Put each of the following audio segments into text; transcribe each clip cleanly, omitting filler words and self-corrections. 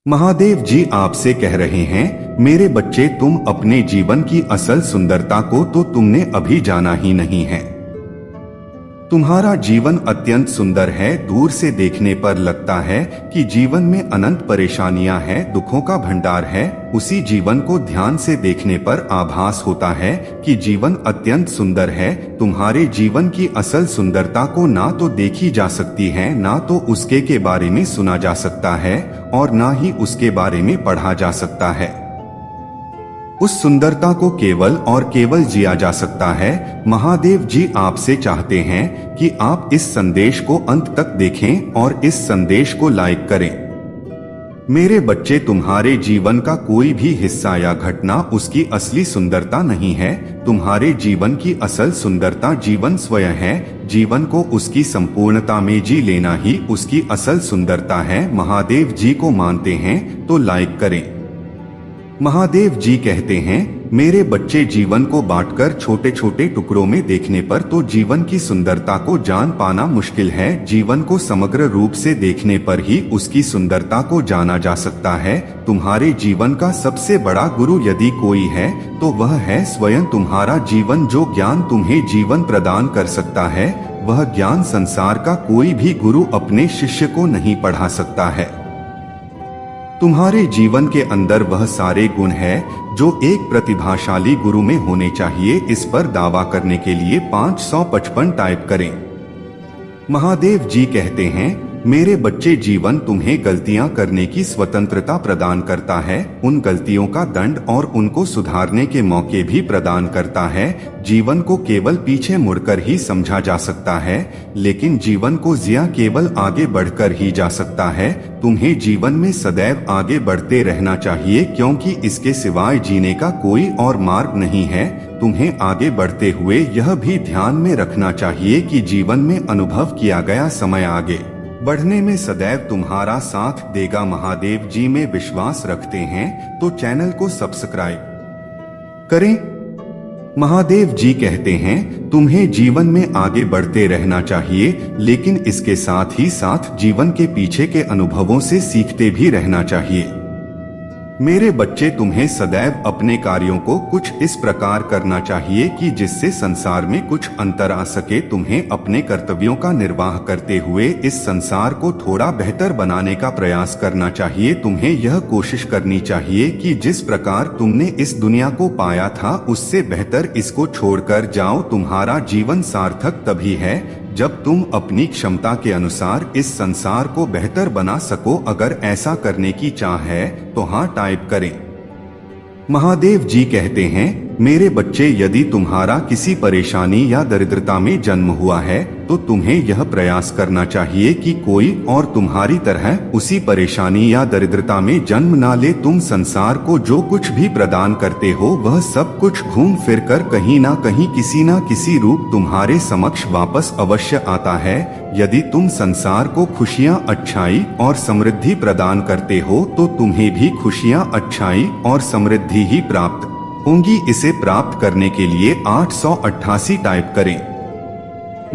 महादेव जी आपसे कह रहे हैं, मेरे बच्चे तुम अपने जीवन की असल सुंदरता को तो तुमने अभी जाना ही नहीं है। तुम्हारा जीवन अत्यंत सुंदर है। दूर से देखने पर लगता है कि जीवन में अनंत परेशानियां हैं, दुखों का भंडार है। उसी जीवन को ध्यान से देखने पर आभास होता है कि जीवन अत्यंत सुंदर है। तुम्हारे जीवन की असल सुंदरता को ना तो देखी जा सकती है, ना तो उसके के बारे में सुना जा सकता है, और ना ही उसके बारे में पढ़ा जा सकता है। उस सुंदरता को केवल और केवल जिया जा सकता है। महादेव जी आपसे चाहते हैं कि आप इस संदेश को अंत तक देखें और इस संदेश को लाइक करें। मेरे बच्चे, तुम्हारे जीवन का कोई भी हिस्सा या घटना उसकी असली सुंदरता नहीं है। तुम्हारे जीवन की असल सुंदरता जीवन स्वयं है। जीवन को उसकी संपूर्णता में जी लेना ही उसकी असल सुंदरता है। महादेव जी को मानते हैं तो लाइक करें। महादेव जी कहते हैं, मेरे बच्चे, जीवन को बांटकर छोटे छोटे टुकड़ों में देखने पर तो जीवन की सुंदरता को जान पाना मुश्किल है। जीवन को समग्र रूप से देखने पर ही उसकी सुंदरता को जाना जा सकता है। तुम्हारे जीवन का सबसे बड़ा गुरु यदि कोई है तो वह है स्वयं तुम्हारा जीवन। जो ज्ञान तुम्हें जीवन प्रदान कर सकता है, वह ज्ञान संसार का कोई भी गुरु अपने शिष्य को नहीं पढ़ा सकता है। तुम्हारे जीवन के अंदर वह सारे गुण हैं जो एक प्रतिभाशाली गुरु में होने चाहिए। इस पर दावा करने के लिए 555 टाइप करें। महादेव जी कहते हैं, मेरे बच्चे, जीवन तुम्हें गलतियां करने की स्वतंत्रता प्रदान करता है। उन गलतियों का दंड और उनको सुधारने के मौके भी प्रदान करता है। जीवन को केवल पीछे मुड़कर ही समझा जा सकता है, लेकिन जीवन को जिया केवल आगे बढ़कर ही जा सकता है। तुम्हें जीवन में सदैव आगे बढ़ते रहना चाहिए, क्योंकि इसके सिवाय जीने का कोई और मार्ग नहीं है। तुम्हें आगे बढ़ते हुए यह भी ध्यान में रखना चाहिए कि जीवन में अनुभव किया गया समय आगे बढ़ने में सदैव तुम्हारा साथ देगा। महादेव जी में विश्वास रखते हैं तो चैनल को सब्सक्राइब करें। महादेव जी कहते हैं, तुम्हें जीवन में आगे बढ़ते रहना चाहिए, लेकिन इसके साथ ही साथ जीवन के पीछे के अनुभवों से सीखते भी रहना चाहिए। मेरे बच्चे, तुम्हें सदैव अपने कार्यों को कुछ इस प्रकार करना चाहिए कि जिससे संसार में कुछ अंतर आ सके। तुम्हें अपने कर्तव्यों का निर्वाह करते हुए इस संसार को थोड़ा बेहतर बनाने का प्रयास करना चाहिए। तुम्हें यह कोशिश करनी चाहिए कि जिस प्रकार तुमने इस दुनिया को पाया था, उससे बेहतर इसको छोड़कर जाओ। तुम्हारा जीवन सार्थक तभी है जब तुम अपनी क्षमता के अनुसार इस संसार को बेहतर बना सको। अगर ऐसा करने की चाह है तो हाँ टाइप करें। महादेव जी कहते हैं, मेरे बच्चे, यदि तुम्हारा किसी परेशानी या दरिद्रता में जन्म हुआ है तो तुम्हें यह प्रयास करना चाहिए कि कोई और तुम्हारी तरह उसी परेशानी या दरिद्रता में जन्म ना ले। तुम संसार को जो कुछ भी प्रदान करते हो, वह सब कुछ घूम फिर कर कहीं ना कहीं किसी ना किसी रूप तुम्हारे समक्ष वापस अवश्य आता है। यदि तुम संसार को खुशियां, अच्छाई और समृद्धि प्रदान करते हो तो तुम्हें भी खुशियां, अच्छाई और समृद्धि ही प्राप्त होंगी। इसे प्राप्त करने के लिए 888 टाइप करें।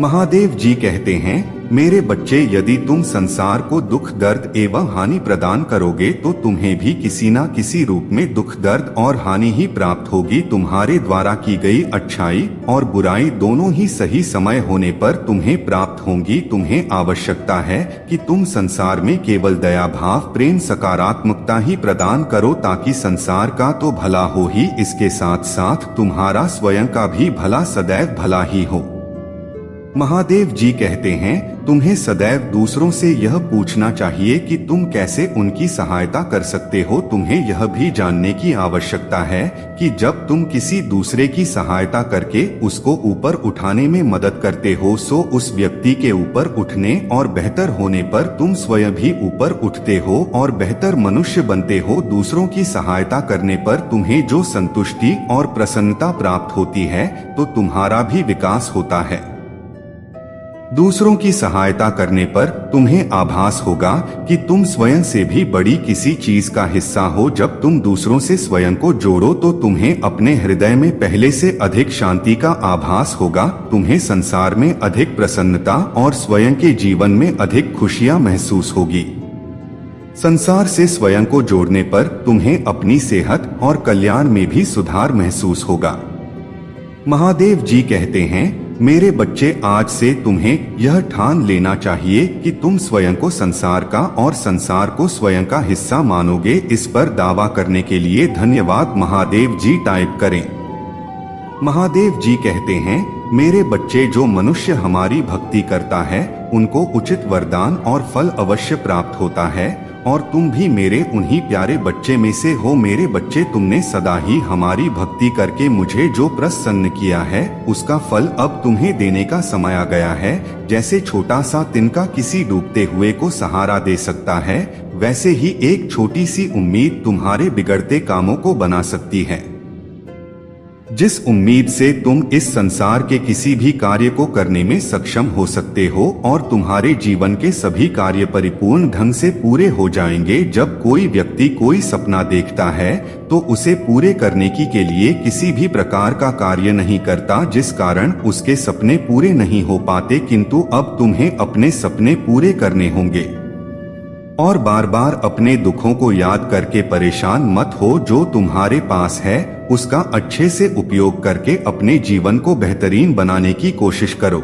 महादेव जी कहते हैं, मेरे बच्चे, यदि तुम संसार को दुख, दर्द एवं हानि प्रदान करोगे तो तुम्हें भी किसी न किसी रूप में दुख, दर्द और हानि ही प्राप्त होगी। तुम्हारे द्वारा की गई अच्छाई और बुराई दोनों ही सही समय होने पर तुम्हें प्राप्त होंगी। तुम्हें आवश्यकता है कि तुम संसार में केवल दया भाव, प्रेम, सकारात्मकता ही प्रदान करो, ताकि संसार का तो भला हो ही, इसके साथ साथ तुम्हारा स्वयं का भी भला सदैव भला ही हो। महादेव जी कहते हैं, तुम्हें सदैव दूसरों से यह पूछना चाहिए कि तुम कैसे उनकी सहायता कर सकते हो। तुम्हें यह भी जानने की आवश्यकता है कि जब तुम किसी दूसरे की सहायता करके उसको ऊपर उठाने में मदद करते हो, सो उस व्यक्ति के ऊपर उठने और बेहतर होने पर तुम स्वयं भी ऊपर उठते हो और बेहतर मनुष्य बनते हो। दूसरों की सहायता करने पर तुम्हें जो संतुष्टि और प्रसन्नता प्राप्त होती है, तो तुम्हारा भी विकास होता है। दूसरों की सहायता करने पर तुम्हें आभास होगा कि तुम स्वयं से भी बड़ी किसी चीज का हिस्सा हो। जब तुम दूसरों से स्वयं को जोड़ो तो तुम्हें अपने हृदय में पहले से अधिक शांति का आभास होगा। तुम्हें संसार में अधिक प्रसन्नता और स्वयं के जीवन में अधिक खुशियां महसूस होगी। संसार से स्वयं को जोड़ने पर तुम्हें अपनी सेहत और कल्याण में भी सुधार महसूस होगा। महादेव जी कहते हैं, मेरे बच्चे, आज से तुम्हें यह ठान लेना चाहिए कि तुम स्वयं को संसार का और संसार को स्वयं का हिस्सा मानोगे। इस पर दावा करने के लिए धन्यवाद महादेव जी टाइप करें। महादेव जी कहते हैं, मेरे बच्चे, जो मनुष्य हमारी भक्ति करता है उनको उचित वरदान और फल अवश्य प्राप्त होता है, और तुम भी मेरे उन्हीं प्यारे बच्चे में से हो। मेरे बच्चे, तुमने सदा ही हमारी भक्ति करके मुझे जो प्रसन्न किया है उसका फल अब तुम्हें देने का समय आ गया है। जैसे छोटा सा तिनका किसी डूबते हुए को सहारा दे सकता है, वैसे ही एक छोटी सी उम्मीद तुम्हारे बिगड़ते कामों को बना सकती है। जिस उम्मीद से तुम इस संसार के किसी भी कार्य को करने में सक्षम हो सकते हो और तुम्हारे जीवन के सभी कार्य परिपूर्ण ढंग से पूरे हो जाएंगे। जब कोई व्यक्ति कोई सपना देखता है तो उसे पूरे करने के लिए किसी भी प्रकार का कार्य नहीं करता, जिस कारण उसके सपने पूरे नहीं हो पाते। किंतु अब तुम्हें अपने सपने पूरे करने होंगे और बार बार अपने दुखों को याद करके परेशान मत हो। जो तुम्हारे पास है उसका अच्छे से उपयोग करके अपने जीवन को बेहतरीन बनाने की कोशिश करो।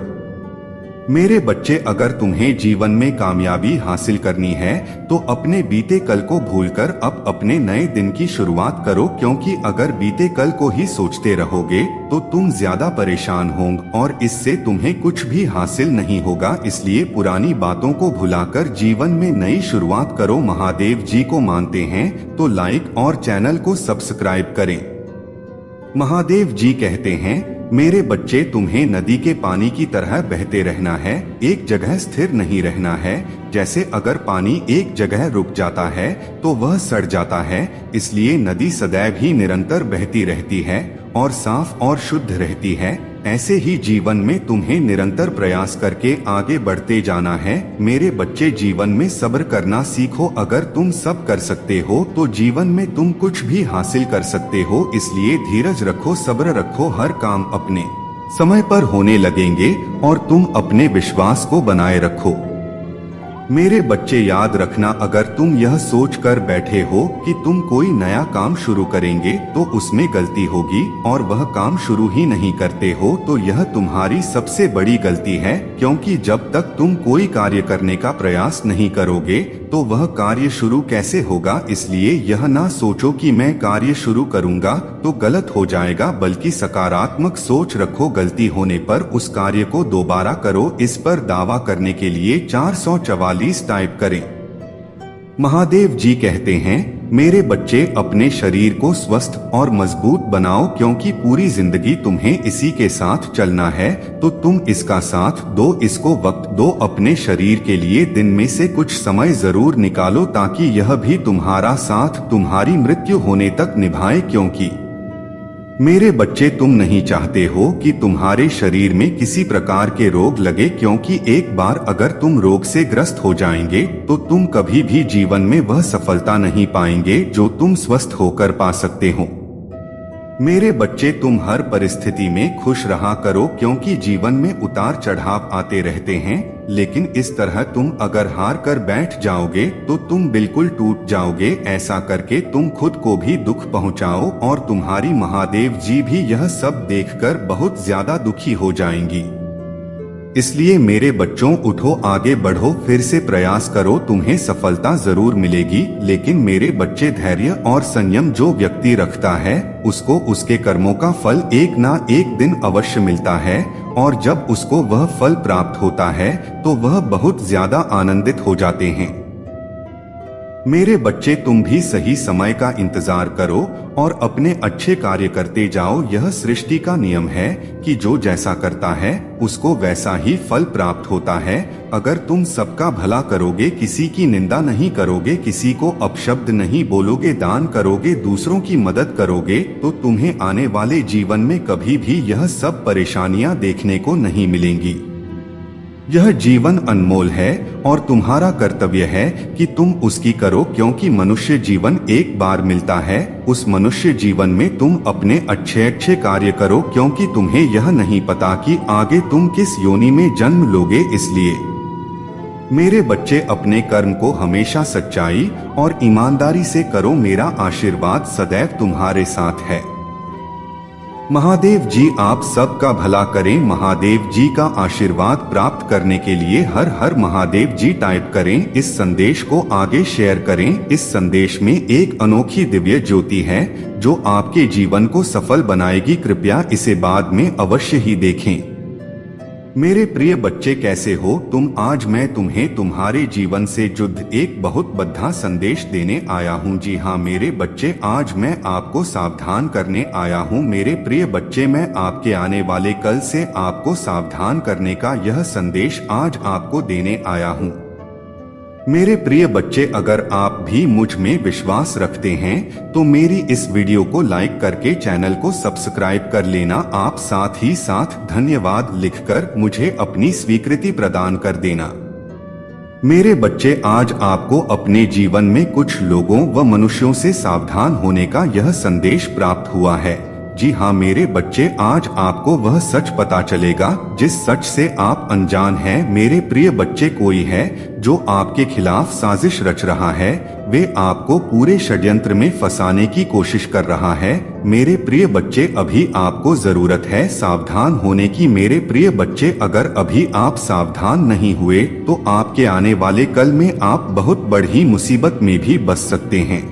मेरे बच्चे, अगर तुम्हें जीवन में कामयाबी हासिल करनी है तो अपने बीते कल को भूलकर अब अपने नए दिन की शुरुआत करो, क्योंकि अगर बीते कल को ही सोचते रहोगे तो तुम ज्यादा परेशान होंगे और इससे तुम्हें कुछ भी हासिल नहीं होगा। इसलिए पुरानी बातों को भुलाकर जीवन में नई शुरुआत करो। महादेव जी को मानते हैं तो लाइक और चैनल को सब्सक्राइब करें। महादेव जी कहते हैं, मेरे बच्चे, तुम्हें नदी के पानी की तरह बहते रहना है, एक जगह स्थिर नहीं रहना है। जैसे अगर पानी एक जगह रुक जाता है तो वह सड़ जाता है, इसलिए नदी सदैव ही निरंतर बहती रहती है और साफ और शुद्ध रहती है। ऐसे ही जीवन में तुम्हें निरंतर प्रयास करके आगे बढ़ते जाना है। मेरे बच्चे, जीवन में सब्र करना सीखो। अगर तुम सब कर सकते हो तो जीवन में तुम कुछ भी हासिल कर सकते हो। इसलिए धीरज रखो, सब्र रखो, हर काम अपने समय पर होने लगेंगे और तुम अपने विश्वास को बनाए रखो। मेरे बच्चे, याद रखना, अगर तुम यह सोच कर बैठे हो कि तुम कोई नया काम शुरू करेंगे तो उसमें गलती होगी और वह काम शुरू ही नहीं करते हो तो यह तुम्हारी सबसे बड़ी गलती है, क्योंकि जब तक तुम कोई कार्य करने का प्रयास नहीं करोगे तो वह कार्य शुरू कैसे होगा। इसलिए यह ना सोचो कि मैं कार्य शुरू करूंगा तो गलत हो जाएगा, बल्कि सकारात्मक सोच रखो। गलती होने पर उस कार्य को दोबारा करो। इस पर दावा करने के लिए 444 टाइप करें। महादेव जी कहते हैं, मेरे बच्चे, अपने शरीर को स्वस्थ और मजबूत बनाओ, क्योंकि पूरी जिंदगी तुम्हें इसी के साथ चलना है, तो तुम इसका साथ दो, इसको वक्त दो। अपने शरीर के लिए दिन में से कुछ समय जरूर निकालो ताकि यह भी तुम्हारा साथ तुम्हारी मृत्यु होने तक निभाए। क्योंकि मेरे बच्चे, तुम नहीं चाहते हो कि तुम्हारे शरीर में किसी प्रकार के रोग लगे, क्योंकि एक बार अगर तुम रोग से ग्रस्त हो जाएंगे तो तुम कभी भी जीवन में वह सफलता नहीं पाएंगे जो तुम स्वस्थ होकर पा सकते हो। मेरे बच्चे, तुम हर परिस्थिति में खुश रहा करो, क्योंकि जीवन में उतार चढ़ाव आते रहते हैं, लेकिन इस तरह तुम अगर हार कर बैठ जाओगे तो तुम बिल्कुल टूट जाओगे। ऐसा करके तुम खुद को भी दुख पहुंचाओ और तुम्हारी महादेव जी भी यह सब देखकर बहुत ज्यादा दुखी हो जाएंगी। इसलिए मेरे बच्चों, उठो, आगे बढ़ो, फिर से प्रयास करो, तुम्हें सफलता जरूर मिलेगी। लेकिन मेरे बच्चे, धैर्य और संयम जो व्यक्ति रखता है उसको उसके कर्मों का फल एक ना एक दिन अवश्य मिलता है, और जब उसको वह फल प्राप्त होता है तो वह बहुत ज्यादा आनंदित हो जाते हैं। मेरे बच्चे, तुम भी सही समय का इंतजार करो और अपने अच्छे कार्य करते जाओ। यह सृष्टि का नियम है कि जो जैसा करता है उसको वैसा ही फल प्राप्त होता है। अगर तुम सबका भला करोगे, किसी की निंदा नहीं करोगे, किसी को अपशब्द नहीं बोलोगे, दान करोगे, दूसरों की मदद करोगे, तो तुम्हें आने वाले जीवन में कभी भी यह सब परेशानियां देखने को नहीं मिलेंगी। यह जीवन अनमोल है और तुम्हारा कर्तव्य है कि तुम उसकी करो, क्योंकि मनुष्य जीवन एक बार मिलता है। उस मनुष्य जीवन में तुम अपने अच्छे अच्छे कार्य करो, क्योंकि तुम्हें यह नहीं पता कि आगे तुम किस योनि में जन्म लोगे। इसलिए मेरे बच्चे अपने कर्म को हमेशा सच्चाई और ईमानदारी से करो। मेरा आशीर्वाद सदैव तुम्हारे साथ है। महादेव जी आप सबका भला करें। महादेव जी का आशीर्वाद प्राप्त करने के लिए हर हर महादेव जी टाइप करें। इस संदेश को आगे शेयर करें। इस संदेश में एक अनोखी दिव्य ज्योति है जो आपके जीवन को सफल बनाएगी। कृपया इसे बाद में अवश्य ही देखें। मेरे प्रिय बच्चे कैसे हो तुम? आज मैं तुम्हें तुम्हारे जीवन से जुड़ एक बहुत बड़ा संदेश देने आया हूँ। जी हाँ मेरे बच्चे, आज मैं आपको सावधान करने आया हूँ। मेरे प्रिय बच्चे, मैं आपके आने वाले कल से आपको सावधान करने का यह संदेश आज आपको देने आया हूँ। मेरे प्रिय बच्चे, अगर आप भी मुझ में विश्वास रखते हैं तो मेरी इस वीडियो को लाइक करके चैनल को सब्सक्राइब कर लेना। आप साथ ही साथ धन्यवाद लिखकर मुझे अपनी स्वीकृति प्रदान कर देना। मेरे बच्चे, आज आपको अपने जीवन में कुछ लोगों व मनुष्यों से सावधान होने का यह संदेश प्राप्त हुआ है। जी हाँ मेरे बच्चे, आज आपको वह सच पता चलेगा जिस सच से आप अनजान हैं। मेरे प्रिय बच्चे, कोई है जो आपके खिलाफ साजिश रच रहा है। वे आपको पूरे षड्यंत्र में फंसाने की कोशिश कर रहा है। मेरे प्रिय बच्चे, अभी आपको जरूरत है सावधान होने की। मेरे प्रिय बच्चे, अगर अभी आप सावधान नहीं हुए तो आपके आने वाले कल में आप बहुत बड़ी मुसीबत में भी बच सकते हैं।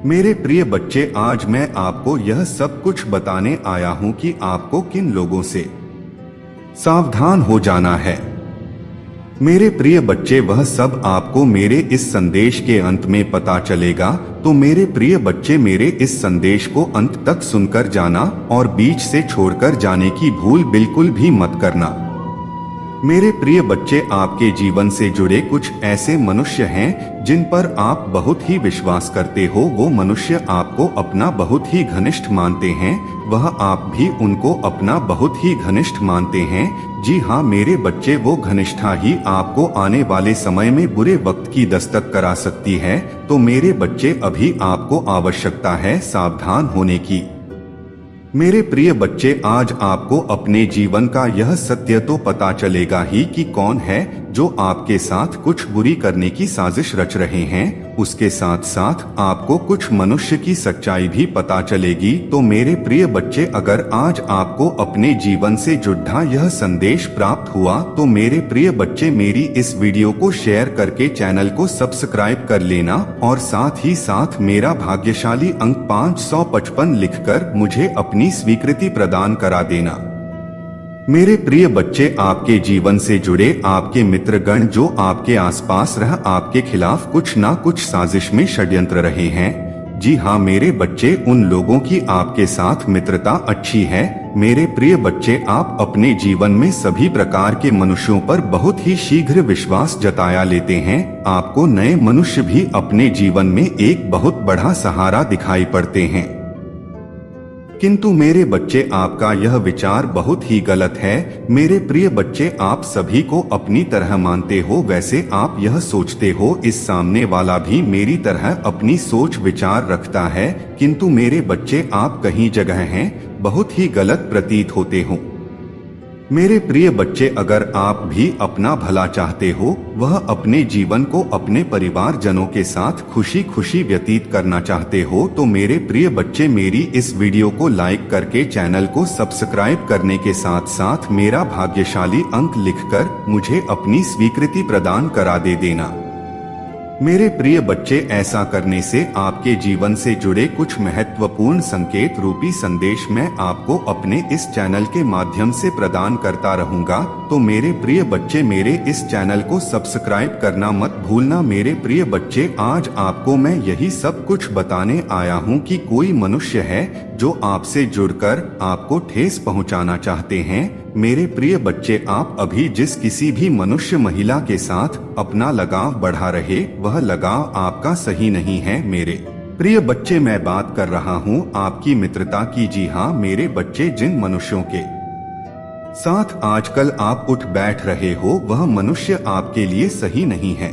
मेरे प्रिय बच्चे, आज मैं आपको यह सब कुछ बताने आया हूं कि आपको किन लोगों से सावधान हो जाना है। मेरे प्रिय बच्चे, वह सब आपको मेरे इस संदेश के अंत में पता चलेगा। तो मेरे प्रिय बच्चे, मेरे इस संदेश को अंत तक सुनकर जाना और बीच से छोड़कर जाने की भूल बिल्कुल भी मत करना। मेरे प्रिय बच्चे, आपके जीवन से जुड़े कुछ ऐसे मनुष्य हैं जिन पर आप बहुत ही विश्वास करते हो। वो मनुष्य आपको अपना बहुत ही घनिष्ठ मानते हैं, वह आप भी उनको अपना बहुत ही घनिष्ठ मानते हैं। जी हाँ मेरे बच्चे, वो घनिष्ठता ही आपको आने वाले समय में बुरे वक्त की दस्तक करा सकती है। तो मेरे बच्चे, अभी आपको आवश्यकता है सावधान होने की। मेरे प्रिय बच्चे, आज आपको अपने जीवन का यह सत्य तो पता चलेगा ही कि कौन है जो आपके साथ कुछ बुरी करने की साजिश रच रहे हैं। उसके साथ साथ आपको कुछ मनुष्य की सच्चाई भी पता चलेगी। तो मेरे प्रिय बच्चे, अगर आज आपको अपने जीवन से जुड़ा यह संदेश प्राप्त हुआ तो मेरे प्रिय बच्चे, मेरी इस वीडियो को शेयर करके चैनल को सब्सक्राइब कर लेना और साथ ही साथ मेरा भाग्यशाली अंक 555 लिखकर मुझे अपनी स्वीकृति प्रदान करा देना। मेरे प्रिय बच्चे, आपके जीवन से जुड़े आपके मित्रगण जो आपके आसपास रह आपके खिलाफ कुछ ना कुछ साजिश में षड्यंत्र रहे हैं। जी हाँ मेरे बच्चे, उन लोगों की आपके साथ मित्रता अच्छी है। मेरे प्रिय बच्चे, आप अपने जीवन में सभी प्रकार के मनुष्यों पर बहुत ही शीघ्र विश्वास जताया लेते हैं। आपको नए मनुष्य भी अपने जीवन में एक बहुत बड़ा सहारा दिखाई पड़ते हैं। किंतु मेरे बच्चे, आपका यह विचार बहुत ही गलत है। मेरे प्रिय बच्चे, आप सभी को अपनी तरह मानते हो, वैसे आप यह सोचते हो इस सामने वाला भी मेरी तरह अपनी सोच विचार रखता है। किंतु मेरे बच्चे, आप कहीं जगह हैं बहुत ही गलत प्रतीत होते हो। मेरे प्रिय बच्चे, अगर आप भी अपना भला चाहते हो, वह अपने जीवन को अपने परिवार जनों के साथ खुशी खुशी व्यतीत करना चाहते हो, तो मेरे प्रिय बच्चे, मेरी इस वीडियो को लाइक करके चैनल को सब्सक्राइब करने के साथ साथ मेरा भाग्यशाली अंक लिखकर मुझे अपनी स्वीकृति प्रदान करा दे देना। मेरे प्रिय बच्चे, ऐसा करने से आपके जीवन से जुड़े कुछ महत्वपूर्ण संकेत रूपी संदेश मैं आपको अपने इस चैनल के माध्यम से प्रदान करता रहूंगा। तो मेरे प्रिय बच्चे, मेरे इस चैनल को सब्सक्राइब करना मत भूलना। मेरे प्रिय बच्चे, आज आपको मैं यही सब कुछ बताने आया हूं कि कोई मनुष्य है जो आपसे जुड़कर आपको ठेस पहुंचाना चाहते हैं। मेरे प्रिय बच्चे, आप अभी जिस किसी भी मनुष्य महिला के साथ अपना लगाव बढ़ा रहे, वह लगाव आपका सही नहीं है। मेरे प्रिय बच्चे, मैं बात कर रहा हूँ आपकी मित्रता की। जी हाँ मेरे बच्चे, जिन मनुष्यों के साथ आजकल आप उठ बैठ रहे हो, वह मनुष्य आपके लिए सही नहीं है।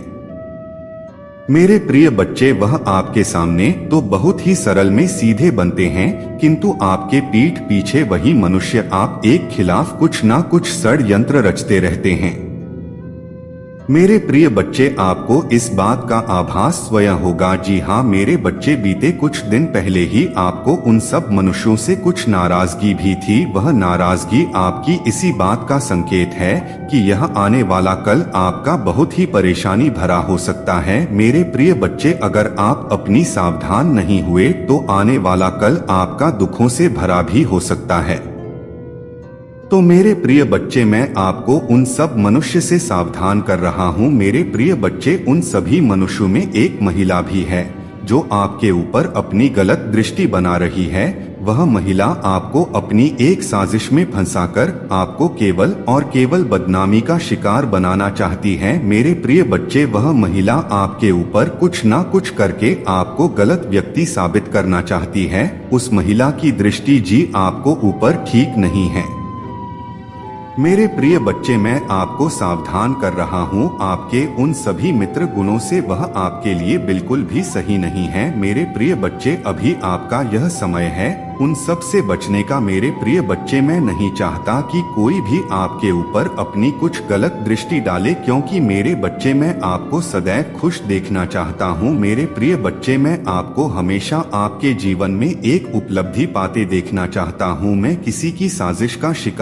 मेरे प्रिय बच्चे, वह आपके सामने तो बहुत ही सरल में सीधे बनते हैं, किंतु आपके पीठ पीछे वही मनुष्य आप एक खिलाफ कुछ ना कुछ षड्यंत्र रचते रहते हैं। मेरे प्रिय बच्चे, आपको इस बात का आभास स्वयं होगा। जी हाँ मेरे बच्चे, बीते कुछ दिन पहले ही आपको उन सब मनुष्यों से कुछ नाराजगी भी थी। वह नाराजगी आपकी इसी बात का संकेत है कि यह आने वाला कल आपका बहुत ही परेशानी भरा हो सकता है। मेरे प्रिय बच्चे, अगर आप अपनी सावधान नहीं हुए तो आने वाला कल आपका दुखों से भरा भी हो सकता है। तो मेरे प्रिय बच्चे, मैं आपको उन सब मनुष्य से सावधान कर रहा हूँ। मेरे प्रिय बच्चे, उन सभी मनुष्यों में एक महिला भी है जो आपके ऊपर अपनी गलत दृष्टि बना रही है। वह महिला आपको अपनी एक साजिश में फंसाकर आपको केवल और केवल बदनामी का शिकार बनाना चाहती है। मेरे प्रिय बच्चे, वह महिला आपके ऊपर कुछ ना कुछ करके आपको गलत व्यक्ति साबित करना चाहती है। उस महिला की दृष्टि जी आपको ऊपर ठीक नहीं है। मेरे प्रिय बच्चे, मैं आपको सावधान कर रहा हूँ आपके उन सभी मित्र गुणों से। वह आपके लिए बिल्कुल भी सही नहीं है। मेरे प्रिय बच्चे, अभी आपका यह समय है उन सब से बचने का। मेरे प्रिय बच्चे, मैं नहीं चाहता कि कोई भी आपके ऊपर अपनी कुछ गलत दृष्टि डाले, क्योंकि मेरे बच्चे, मैं आपको सदैव खुश देखना चाहता हूँ। मेरे प्रिय बच्चे, मैं आपको हमेशा आपके जीवन में एक उपलब्धि पाते देखना चाहता हूँ। मैं किसी की साजिश का शिकार